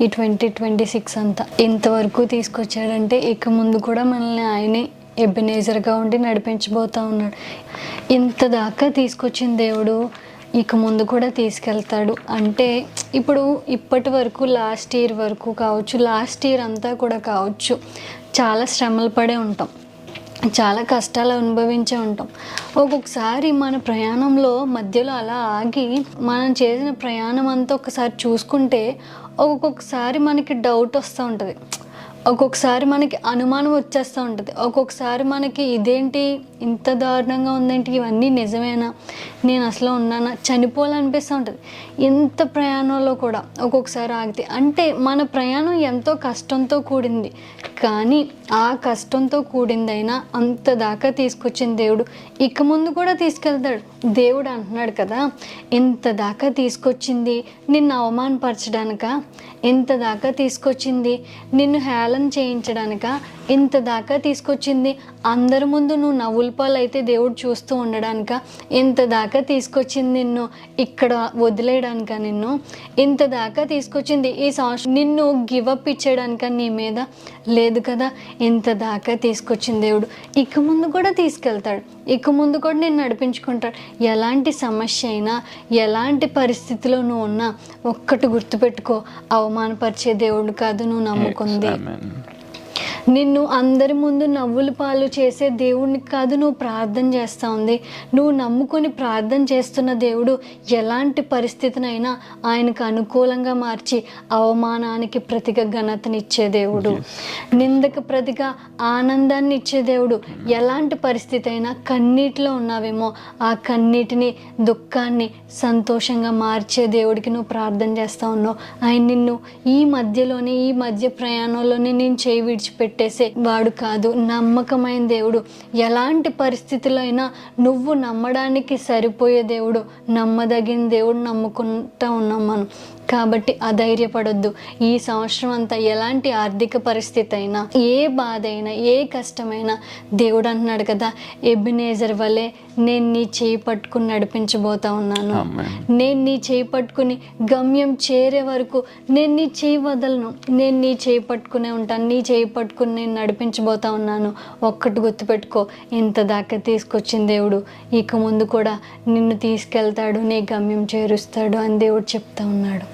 ఈ 2026 అంతా ఇంతవరకు తీసుకొచ్చాడంటే ఇక ముందు కూడా మనల్ని ఆయనే ఎబెనేజర్గా ఉండి నడిపించబోతూ ఉన్నాడు. ఇంత దాకా తీసుకొచ్చిన దేవుడు ఇక ముందు కూడా తీసుకెళ్తాడు. అంటే ఇప్పటి వరకు లాస్ట్ ఇయర్ వరకు కావచ్చు, లాస్ట్ ఇయర్ అంతా కూడా కావచ్చు, చాలా శ్రమలు పడే ఉంటాం, చాలా కష్టాలు అనుభవించే ఉంటాం. ఒక్కొక్కసారి మన ప్రయాణంలో మధ్యలో అలా ఆగి మనం చేసిన ప్రయాణం అంతా ఒకసారి చూసుకుంటే ఒక్కొక్కసారి మనకి డౌట్ వస్తూ ఉంటుంది, ఒక్కొక్కసారి మనకి అనుమానం వచ్చేస్తూ ఉంటుంది, ఒక్కొక్కసారి మనకి ఇదేంటి ఇంత దారుణంగా ఉందేంటి, ఇవన్నీ నిజమేనా, నేను అసలు ఉన్నానా, చనిపోవాలనిపిస్తూ ఉంటుంది. ఇంత ప్రయాణంలో కూడా ఒక్కొక్కసారి ఆగితే అంటే మన ప్రయాణం ఎంతో కష్టంతో కూడింది, కానీ ఆ కష్టంతో కూడిందైనా అంత దాకా తీసుకొచ్చిన దేవుడు ఇక ముందు కూడా తీసుకెళ్తాడు. దేవుడు అంటున్నాడు కదా, ఇంత దాకా తీసుకొచ్చింది నిన్ను అవమానపరచడానిక, ఇంత దాకా తీసుకొచ్చింది నిన్ను హేళన చేయించడానిక, ఇంత దాకా తీసుకొచ్చింది అందరి ముందు నువ్వు నవ్వుల పాలైతే దేవుడు చూస్తూ ఉండడానిక, ఇంత దాకా తీసుకొచ్చింది నిన్ను ఇక్కడ వదిలేయడానిక, నిన్ను ఇంత దాకా తీసుకొచ్చింది ఈ సంవత్సరం నిన్ను గివప్ ఇచ్చేయడానిక నీ మీద లేదు కదా. ఇంత దాకా తీసుకొచ్చిన దేవుడు ఇక ముందు కూడా తీసుకెళ్తాడు, ఇక ముందు కూడా నేను నడిపించుకుంటాడు. ఎలాంటి సమస్య అయినా, ఎలాంటి పరిస్థితిలో నువ్వు ఉన్నా ఒక్కటి గుర్తుపెట్టుకో, అవమానపరిచే దేవుడు కాదు నువ్వు నమ్ముకుంది. నిన్ను అందరి ముందు నవ్వుల పాలు చేసే దేవుడిని కాదు నువ్వు ప్రార్థన చేస్తూ ఉంది. నువ్వు నమ్ముకొని ప్రార్థన చేస్తున్న దేవుడు ఎలాంటి పరిస్థితినైనా ఆయనకు అనుకూలంగా మార్చి అవమానానికి ప్రతిగా ఘనతనిచ్చే దేవుడు, నిందకు ప్రతిగా ఆనందాన్ని ఇచ్చే దేవుడు. ఎలాంటి పరిస్థితి అయినా కన్నీటిలో ఉన్నావేమో ఆ కన్నీటిని, దుఃఖాన్ని సంతోషంగా మార్చే దేవుడికి నువ్వు ప్రార్థన చేస్తూ ఉన్నావు. ఆయన నిన్ను ఈ మధ్య ప్రయాణంలోనే నేను చేయి విడిచిపెట్టేసే వాడు కాదు, నమ్మకమైన దేవుడు. ఎలాంటి పరిస్థితుల్లో అయినా నువ్వు నమ్మడానికి సరిపోయే దేవుడు, నమ్మదగిన దేవుడు నమ్ముకుంటూ ఉన్నాం మనం. కాబట్టి అధైర్యపడొద్దు. ఈ సంవత్సరం అంతా ఎలాంటి ఆర్థిక పరిస్థితి అయినా, ఏ బాధ అయినా, ఏ కష్టమైనా దేవుడు అంటున్నాడు కదా, ఎబెనేజర్ వలె నేను నీ చేయి పట్టుకుని నడిపించబోతా ఉన్నాను, నేను నీ చేయి పట్టుకుని గమ్యం చేరే వరకు నేను నీ చేయి వదలను, నేను నీ చేయి పట్టుకునే ఉంటాను, నీ చేయి పట్టుకుని నేను నడిపించబోతా ఉన్నాను. ఒక్కటి గుర్తుపెట్టుకో, ఇంత దాకా తీసుకొచ్చిన దేవుడు ఇక ముందు కూడా నిన్ను తీసుకెళ్తాడు, నీ గమ్యం చేరుస్తాడు అని దేవుడు చెప్తా ఉన్నాడు.